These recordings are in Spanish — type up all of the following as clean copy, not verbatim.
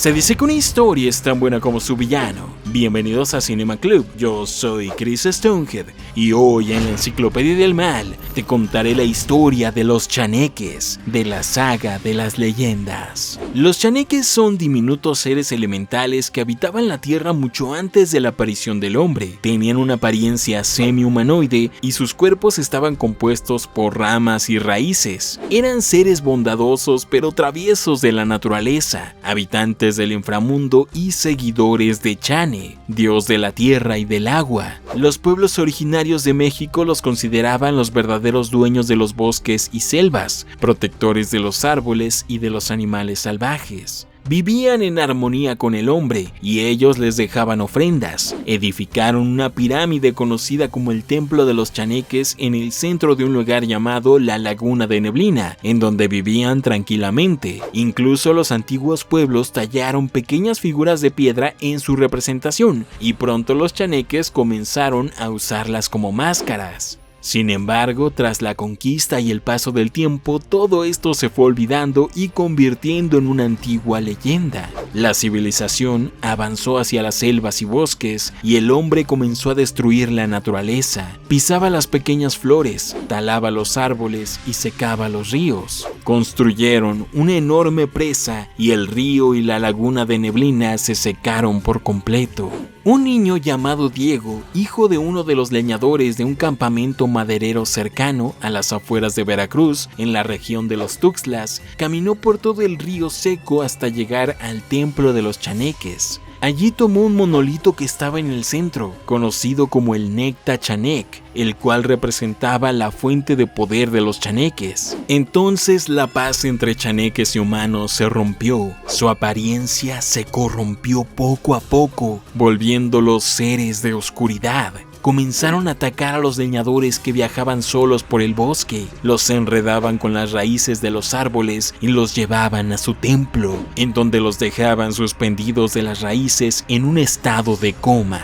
Se dice que una historia es tan buena como su villano. Bienvenidos a Cinema Club, yo soy Chris Stonehead y hoy en la Enciclopedia del Mal te contaré la historia de los chaneques, de la saga de las leyendas. Los chaneques son diminutos seres elementales que habitaban la Tierra mucho antes de la aparición del hombre. Tenían una apariencia semi-humanoide y sus cuerpos estaban compuestos por ramas y raíces. Eran seres bondadosos pero traviesos de la naturaleza, habitantes del inframundo y seguidores de Chane, dios de la tierra y del agua. Los pueblos originarios de México los consideraban los verdaderos dueños de los bosques y selvas, protectores de los árboles y de los animales salvajes. Vivían en armonía con el hombre y ellos les dejaban ofrendas. Edificaron una pirámide conocida como el Templo de los Chaneques en el centro de un lugar llamado la Laguna de Neblina, en donde vivían tranquilamente. Incluso los antiguos pueblos tallaron pequeñas figuras de piedra en su representación y pronto los chaneques comenzaron a usarlas como máscaras. Sin embargo, tras la conquista y el paso del tiempo, todo esto se fue olvidando y convirtiendo en una antigua leyenda. La civilización avanzó hacia las selvas y bosques y el hombre comenzó a destruir la naturaleza. Pisaba las pequeñas flores, talaba los árboles y secaba los ríos. Construyeron una enorme presa y el río y la laguna de Neblina se secaron por completo. Un niño llamado Diego, hijo de uno de los leñadores de un campamento maderero cercano a las afueras de Veracruz, en la región de los Tuxtlas, caminó por todo el río seco hasta llegar al templo de los chaneques. Allí tomó un monolito que estaba en el centro, conocido como el Necta Chanec, el cual representaba la fuente de poder de los chaneques. Entonces la paz entre chaneques y humanos se rompió, su apariencia se corrompió poco a poco, volviéndolos seres de oscuridad. Comenzaron a atacar a los leñadores que viajaban solos por el bosque, los enredaban con las raíces de los árboles y los llevaban a su templo, en donde los dejaban suspendidos de las raíces en un estado de coma.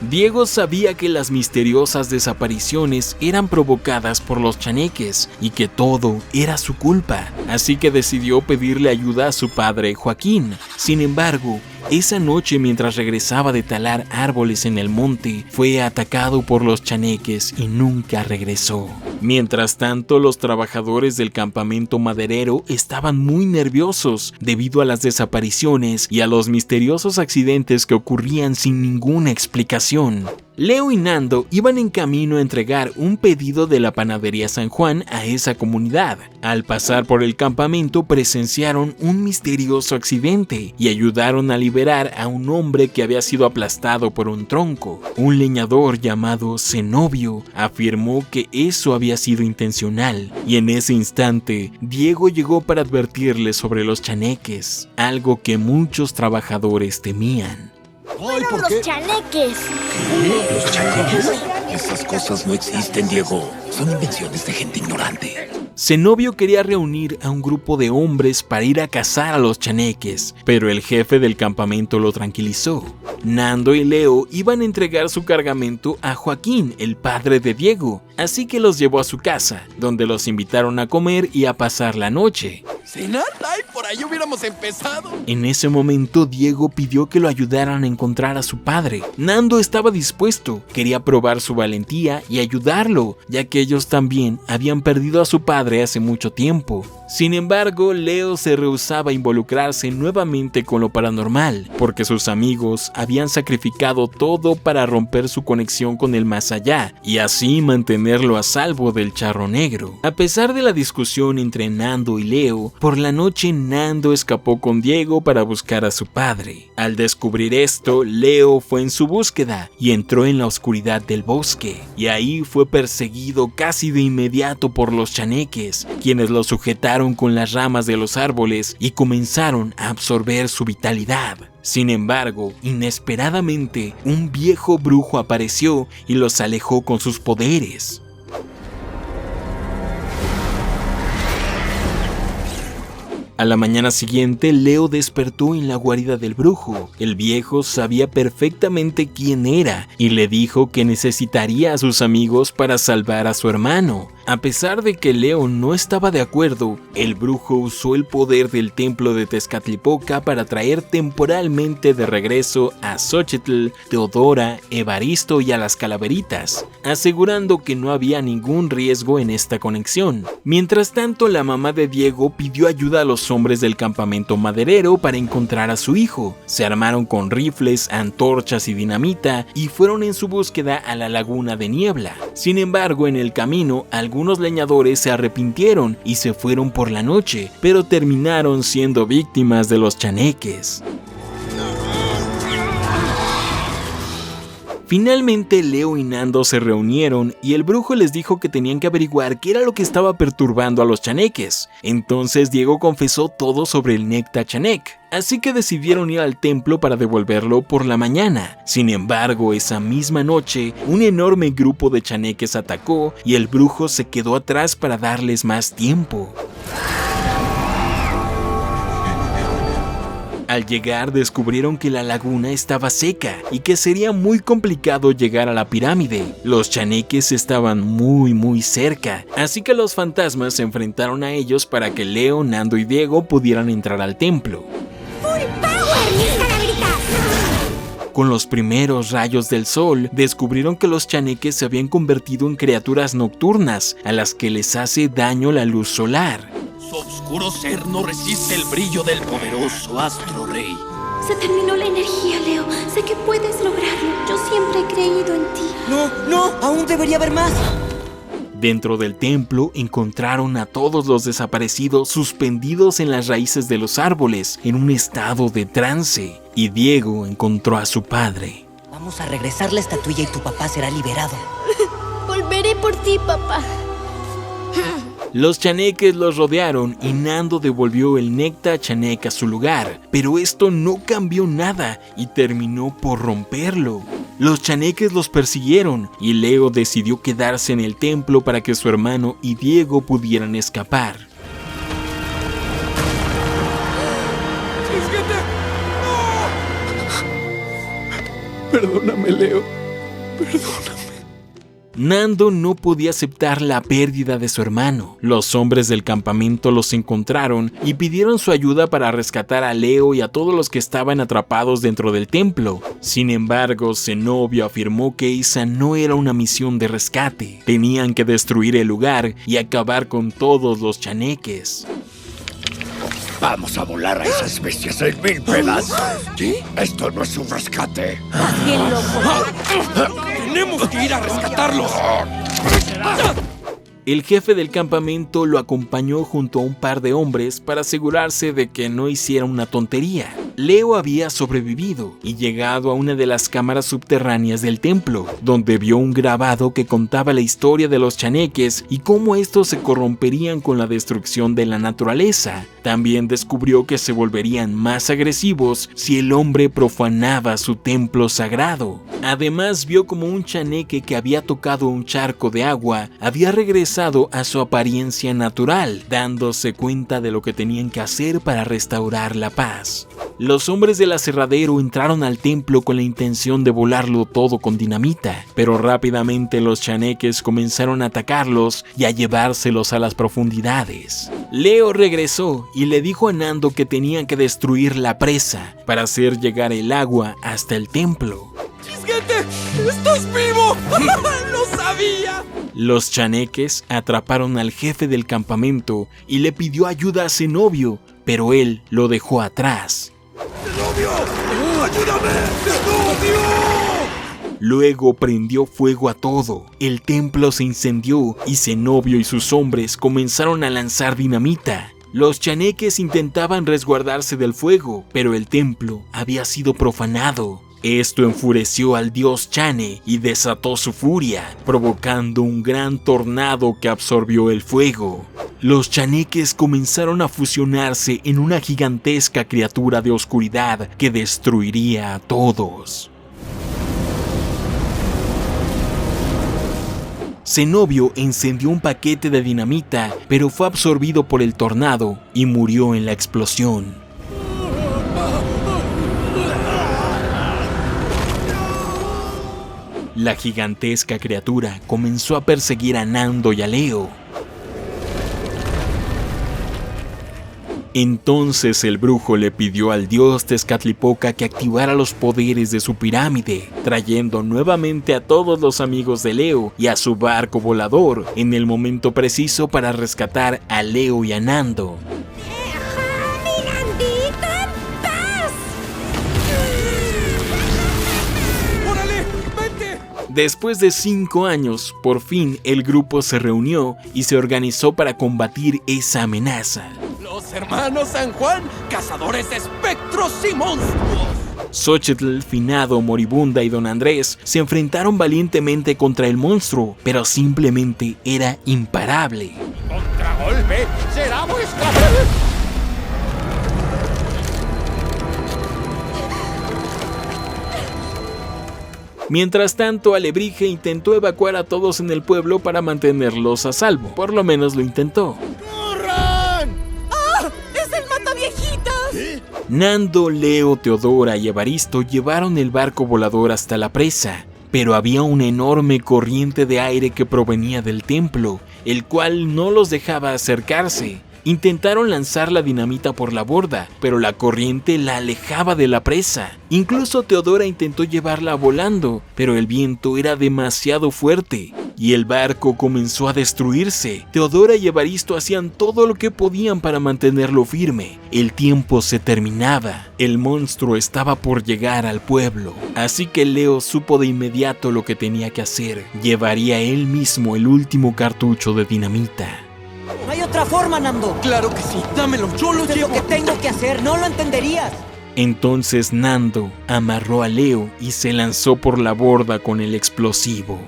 Diego sabía que las misteriosas desapariciones eran provocadas por los chaneques y que todo era su culpa, así que decidió pedirle ayuda a su padre Joaquín. Sin embargo, esa noche mientras regresaba de talar árboles en el monte, fue atacado por los chaneques y nunca regresó. Mientras tanto, los trabajadores del campamento maderero estaban muy nerviosos debido a las desapariciones y a los misteriosos accidentes que ocurrían sin ninguna explicación. Leo y Nando iban en camino a entregar un pedido de la panadería San Juan a esa comunidad. Al pasar por el campamento presenciaron un misterioso accidente y ayudaron a liberar a un hombre que había sido aplastado por un tronco. Un leñador llamado Zenobio afirmó que eso había sido intencional y en ese instante Diego llegó para advertirles sobre los chaneques, algo que muchos trabajadores temían. ¡Ay, ¿por qué? ¡Los chaneques! ¿Qué? ¿Los chaneques? Esas cosas no existen, Diego. Son invenciones de gente ignorante. Zenobio quería reunir a un grupo de hombres para ir a cazar a los chaneques, pero el jefe del campamento lo tranquilizó. Nando y Leo iban a entregar su cargamento a Joaquín, el padre de Diego, así que los llevó a su casa, donde los invitaron a comer y a pasar la noche. ¿Cenar? ¡Ay, por ahí hubiéramos empezado! En ese momento, Diego pidió que lo ayudaran a encontrar a su padre. Nando estaba dispuesto, quería probar su valentía y ayudarlo, ya que ellos también habían perdido a su padre hace mucho tiempo. Sin embargo, Leo se rehusaba a involucrarse nuevamente con lo paranormal, porque sus amigos habían sacrificado todo para romper su conexión con el más allá y así mantenerlo a salvo del charro negro. A pesar de la discusión entre Nando y Leo, por la noche Nando escapó con Diego para buscar a su padre. Al descubrir esto, Leo fue en su búsqueda y entró en la oscuridad del bosque, y ahí fue perseguido casi de inmediato por los chaneques, quienes lo sujetaron con las ramas de los árboles y comenzaron a absorber su vitalidad. Sin embargo, inesperadamente, un viejo brujo apareció y los alejó con sus poderes. A la mañana siguiente, Leo despertó en la guarida del brujo. El viejo sabía perfectamente quién era y le dijo que necesitaría a sus amigos para salvar a su hermano. A pesar de que Leo no estaba de acuerdo, el brujo usó el poder del templo de Tezcatlipoca para traer temporalmente de regreso a Xochitl, Teodora, Evaristo y a las calaveritas, asegurando que no había ningún riesgo en esta conexión. Mientras tanto, la mamá de Diego pidió ayuda a los hombres del campamento maderero para encontrar a su hijo. Se armaron con rifles, antorchas y dinamita y fueron en su búsqueda a la laguna de Niebla. Sin embargo, en el camino, algunos leñadores se arrepintieron y se fueron por la noche, pero terminaron siendo víctimas de los chaneques. Finalmente, Leo y Nando se reunieron y el brujo les dijo que tenían que averiguar qué era lo que estaba perturbando a los chaneques. Entonces Diego confesó todo sobre el Necta Chanec, así que decidieron ir al templo para devolverlo por la mañana. Sin embargo, esa misma noche, un enorme grupo de chaneques atacó y el brujo se quedó atrás para darles más tiempo. Al llegar descubrieron que la laguna estaba seca y que sería muy complicado llegar a la pirámide. Los chaneques estaban muy cerca, así que los fantasmas se enfrentaron a ellos para que Leo, Nando y Diego pudieran entrar al templo. ¡Full power, mis calaveritas! Con los primeros rayos del sol, descubrieron que los chaneques se habían convertido en criaturas nocturnas a las que les hace daño la luz solar. Su oscuro ser no resiste el brillo del poderoso astro rey. Se terminó la energía, Leo. Sé que puedes lograrlo. Yo siempre he creído en ti. No, aún debería haber más. Dentro del templo encontraron a todos los desaparecidos suspendidos en las raíces de los árboles en un estado de trance, y Diego encontró a su padre. Vamos a regresar la estatuilla y tu papá será liberado. Volveré por ti, papá. Los chaneques los rodearon y Nando devolvió el Necta Chanec a su lugar, pero esto no cambió nada y terminó por romperlo. Los chaneques los persiguieron y Leo decidió quedarse en el templo para que su hermano y Diego pudieran escapar. Perdóname, Leo. Perdóname. Nando no podía aceptar la pérdida de su hermano. Los hombres del campamento los encontraron y pidieron su ayuda para rescatar a Leo y a todos los que estaban atrapados dentro del templo. Sin embargo, Zenobio afirmó que esa no era una misión de rescate. Tenían que destruir el lugar y acabar con todos los chaneques. Vamos a volar a esas bestias en 1000 pedazos. ¿Sí? Esto no es un rescate. Estás bien loco. ¡Tenemos que ir a rescatarlos! El jefe del campamento lo acompañó junto a un par de hombres para asegurarse de que no hiciera una tontería. Leo había sobrevivido y llegado a una de las cámaras subterráneas del templo, donde vio un grabado que contaba la historia de los chaneques y cómo estos se corromperían con la destrucción de la naturaleza. También descubrió que se volverían más agresivos si el hombre profanaba su templo sagrado. Además, vio como un chaneque que había tocado un charco de agua había regresado a su apariencia natural, dándose cuenta de lo que tenían que hacer para restaurar la paz. Los hombres del aserradero entraron al templo con la intención de volarlo todo con dinamita, pero rápidamente los chaneques comenzaron a atacarlos y a llevárselos a las profundidades. Leo regresó y le dijo a Nando que tenían que destruir la presa para hacer llegar el agua hasta el templo. ¡Chisguete! ¡Estás vivo! ¡Lo sabía! Los chaneques atraparon al jefe del campamento y le pidió ayuda a Zenobio, pero él lo dejó atrás. ¡Zenobio! ¡Ayúdame! ¡Zenobio! Luego prendió fuego a todo. El templo se incendió y Zenobio y sus hombres comenzaron a lanzar dinamita. Los chaneques intentaban resguardarse del fuego, pero el templo había sido profanado. Esto enfureció al dios Chane y desató su furia, provocando un gran tornado que absorbió el fuego. Los chaneques comenzaron a fusionarse en una gigantesca criatura de oscuridad que destruiría a todos. Zenobio encendió un paquete de dinamita, pero fue absorbido por el tornado y murió en la explosión. La gigantesca criatura comenzó a perseguir a Nando y a Leo. Entonces el brujo le pidió al dios Tezcatlipoca que activara los poderes de su pirámide, trayendo nuevamente a todos los amigos de Leo y a su barco volador en el momento preciso para rescatar a Leo y a Nando. Después de 5 años, por fin el grupo se reunió y se organizó para combatir esa amenaza. Los hermanos San Juan, cazadores de espectros y monstruos. Xochitl, Finado, Moribunda y Don Andrés se enfrentaron valientemente contra el monstruo, pero simplemente era imparable. Contragolpe será vuestra. Mientras tanto, Alebrije intentó evacuar a todos en el pueblo para mantenerlos a salvo. Por lo menos lo intentó. ¡Corran! ¡Ah! ¡Es el mataviejitas! Nando, Leo, Teodora y Evaristo llevaron el barco volador hasta la presa, pero había una enorme corriente de aire que provenía del templo, el cual no los dejaba acercarse. Intentaron lanzar la dinamita por la borda, pero la corriente la alejaba de la presa. Incluso Teodora intentó llevarla volando, pero el viento era demasiado fuerte y el barco comenzó a destruirse. Teodora y Evaristo hacían todo lo que podían para mantenerlo firme. El tiempo se terminaba. El monstruo estaba por llegar al pueblo. Así que Leo supo de inmediato lo que tenía que hacer. Llevaría él mismo el último cartucho de dinamita. No hay otra forma, Nando. Claro que sí, dámelo, yo lo Es llevo. lo que tengo que hacer, no lo entenderías. Entonces Nando amarró a Leo y se lanzó por la borda con el explosivo.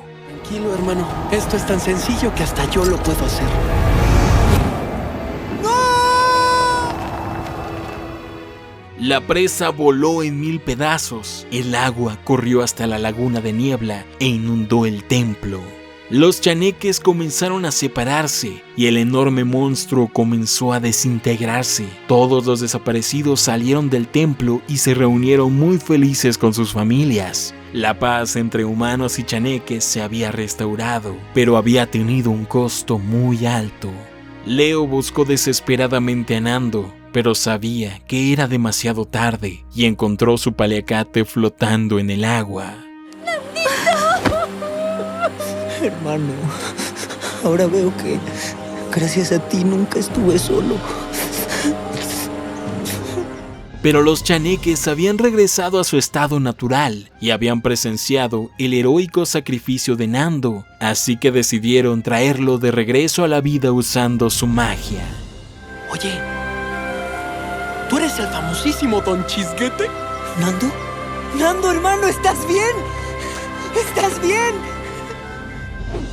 Tranquilo, hermano, esto es tan sencillo que hasta yo lo puedo hacer. La presa voló en 1000 pedazos. El agua corrió hasta la laguna de niebla e inundó el templo. Los chaneques comenzaron a separarse y el enorme monstruo comenzó a desintegrarse. Todos los desaparecidos salieron del templo y se reunieron muy felices con sus familias. La paz entre humanos y chaneques se había restaurado, pero había tenido un costo muy alto. Leo buscó desesperadamente a Nando, pero sabía que era demasiado tarde y encontró su paliacate flotando en el agua. Hermano, ahora veo que gracias a ti nunca estuve solo. Pero los chaneques habían regresado a su estado natural y habían presenciado el heroico sacrificio de Nando, así que decidieron traerlo de regreso a la vida usando su magia. Oye, ¿tú eres el famosísimo Don Chisguete? ¿Nando? ¡Nando, hermano! ¿Estás bien? ¿Estás bien?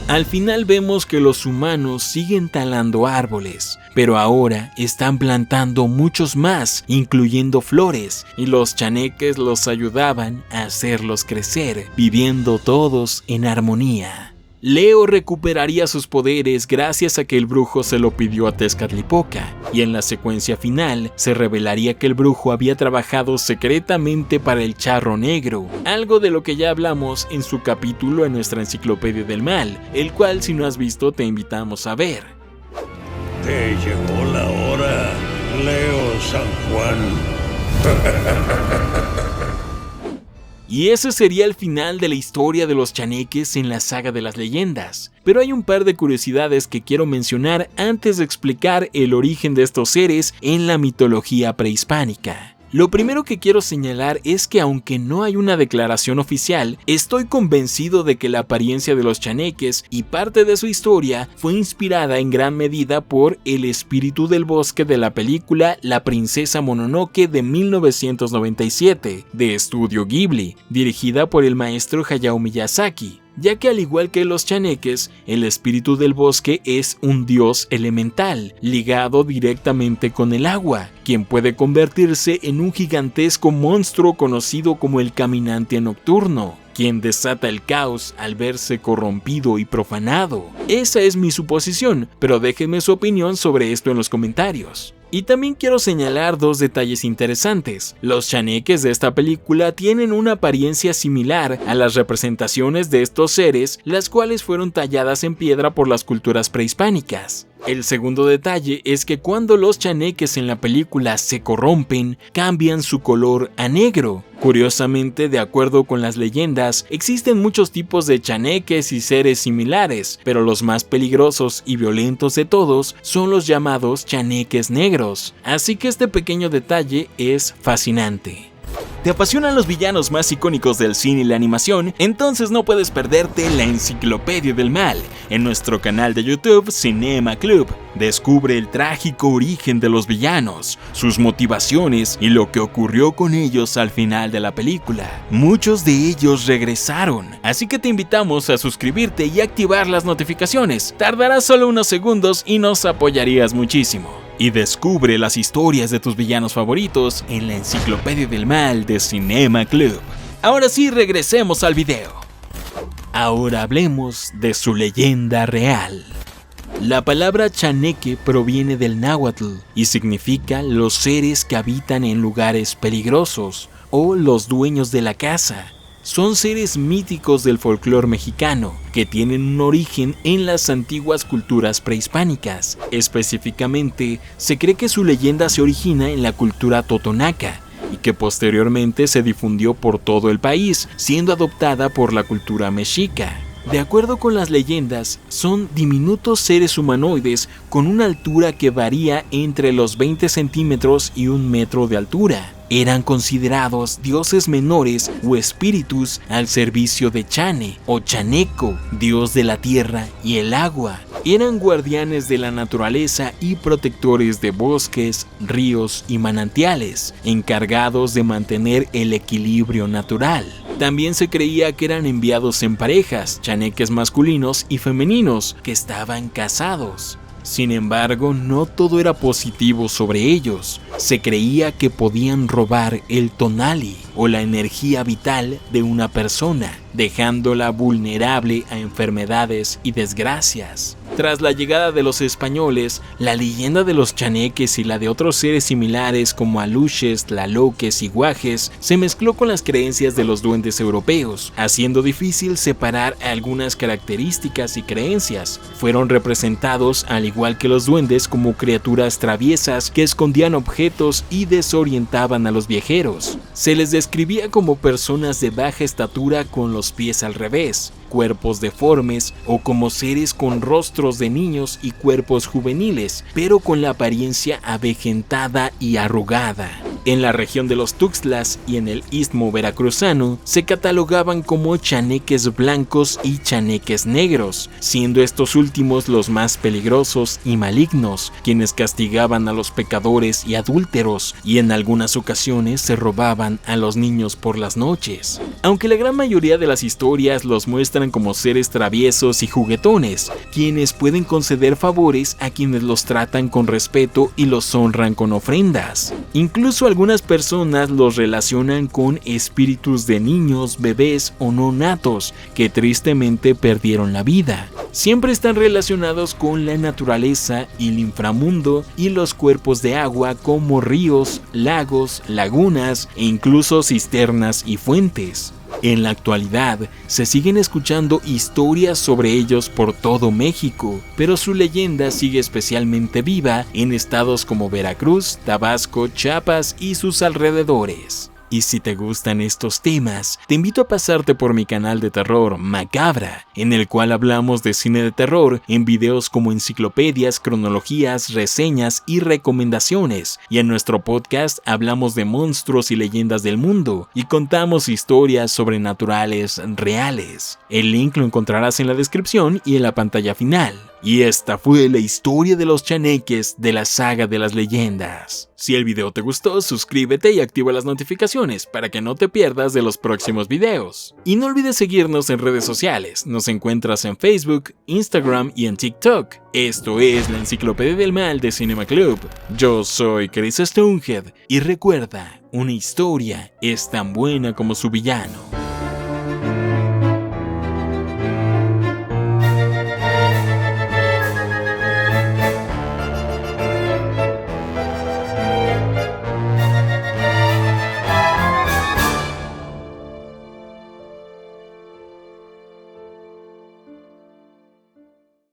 Al final vemos que los humanos siguen talando árboles, pero ahora están plantando muchos más, incluyendo flores, y los chaneques los ayudaban a hacerlos crecer, viviendo todos en armonía. Leo recuperaría sus poderes gracias a que el brujo se lo pidió a Tezcatlipoca, y en la secuencia final se revelaría que el brujo había trabajado secretamente para el Charro Negro, algo de lo que ya hablamos en su capítulo en nuestra Enciclopedia del Mal, el cual si no has visto te invitamos a ver. Te llegó la hora, Leo San Juan. Y ese sería el final de la historia de los chaneques en la saga de las leyendas. Pero hay un par de curiosidades que quiero mencionar antes de explicar el origen de estos seres en la mitología prehispánica. Lo primero que quiero señalar es que aunque no hay una declaración oficial, estoy convencido de que la apariencia de los chaneques y parte de su historia fue inspirada en gran medida por el espíritu del bosque de la película La princesa Mononoke de 1997, de Estudio Ghibli, dirigida por el maestro Hayao Miyazaki. Ya que al igual que los chaneques, el espíritu del bosque es un dios elemental, ligado directamente con el agua, quien puede convertirse en un gigantesco monstruo conocido como el Caminante Nocturno, quien desata el caos al verse corrompido y profanado. Esa es mi suposición, pero déjenme su opinión sobre esto en los comentarios. Y también quiero señalar dos detalles interesantes. Los chaneques de esta película tienen una apariencia similar a las representaciones de estos seres, las cuales fueron talladas en piedra por las culturas prehispánicas. El segundo detalle es que cuando los chaneques en la película se corrompen, cambian su color a negro. Curiosamente, de acuerdo con las leyendas, existen muchos tipos de chaneques y seres similares, pero los más peligrosos y violentos de todos son los llamados chaneques negros. Así que este pequeño detalle es fascinante. ¿Te apasionan los villanos más icónicos del cine y la animación? Entonces no puedes perderte la Enciclopedia del Mal en nuestro canal de YouTube Cinema Club. Descubre el trágico origen de los villanos, sus motivaciones y lo que ocurrió con ellos al final de la película. Muchos de ellos regresaron, así que te invitamos a suscribirte y activar las notificaciones. Tardará solo unos segundos y nos apoyarías muchísimo. Y descubre las historias de tus villanos favoritos en la Enciclopedia del Mal de Cinema Club. Ahora sí, regresemos al video. Ahora hablemos de su leyenda real. La palabra chaneque proviene del náhuatl y significa los seres que habitan en lugares peligrosos o los dueños de la casa. Son seres míticos del folclore mexicano que tienen un origen en las antiguas culturas prehispánicas. Específicamente, se cree que su leyenda se origina en la cultura totonaca y que posteriormente se difundió por todo el país, siendo adoptada por la cultura mexica. De acuerdo con las leyendas, son diminutos seres humanoides con una altura que varía entre los 20 centímetros y 1 metro de altura. Eran considerados dioses menores o espíritus al servicio de Chane o Chaneco, dios de la tierra y el agua. Eran guardianes de la naturaleza y protectores de bosques, ríos y manantiales, encargados de mantener el equilibrio natural. También se creía que eran enviados en parejas, chaneques masculinos y femeninos, que estaban casados. Sin embargo, no todo era positivo sobre ellos. Se creía que podían robar el tonali o la energía vital de una persona, dejándola vulnerable a enfermedades y desgracias. Tras la llegada de los españoles, la leyenda de los chaneques y la de otros seres similares como aluches, tlaloques y guajes se mezcló con las creencias de los duendes europeos, haciendo difícil separar algunas características y creencias. Fueron representados, al igual que los duendes, como criaturas traviesas que escondían objetos y desorientaban a los viajeros. Se les describía como personas de baja estatura con los pies al revés, cuerpos deformes o como seres con rostros de niños y cuerpos juveniles, pero con la apariencia avejentada y arrugada. En la región de los Tuxtlas y en el istmo veracruzano se catalogaban como chaneques blancos y chaneques negros, siendo estos últimos los más peligrosos y malignos, quienes castigaban a los pecadores y adúlteros, y en algunas ocasiones se robaban a los niños por las noches. Aunque la gran mayoría de las historias los muestran como seres traviesos y juguetones, quienes pueden conceder favores a quienes los tratan con respeto y los honran con ofrendas. Incluso algunas personas los relacionan con espíritus de niños, bebés o no natos que tristemente perdieron la vida. Siempre están relacionados con la naturaleza y el inframundo y los cuerpos de agua como ríos, lagos, lagunas e incluso cisternas y fuentes. En la actualidad, se siguen escuchando historias sobre ellos por todo México, pero su leyenda sigue especialmente viva en estados como Veracruz, Tabasco, Chiapas y sus alrededores. Y si te gustan estos temas, te invito a pasarte por mi canal de terror Macabra, en el cual hablamos de cine de terror en videos como enciclopedias, cronologías, reseñas y recomendaciones. Y en nuestro podcast hablamos de monstruos y leyendas del mundo y contamos historias sobrenaturales reales. El link lo encontrarás en la descripción y en la pantalla final. Y esta fue la historia de los chaneques de la saga de las leyendas. Si el video te gustó, suscríbete y activa las notificaciones para que no te pierdas de los próximos videos. Y no olvides seguirnos en redes sociales, nos encuentras en Facebook, Instagram y en TikTok. Esto es la Enciclopedia del Mal de Cinema Club. Yo soy Chris Stonehead y recuerda, una historia es tan buena como su villano.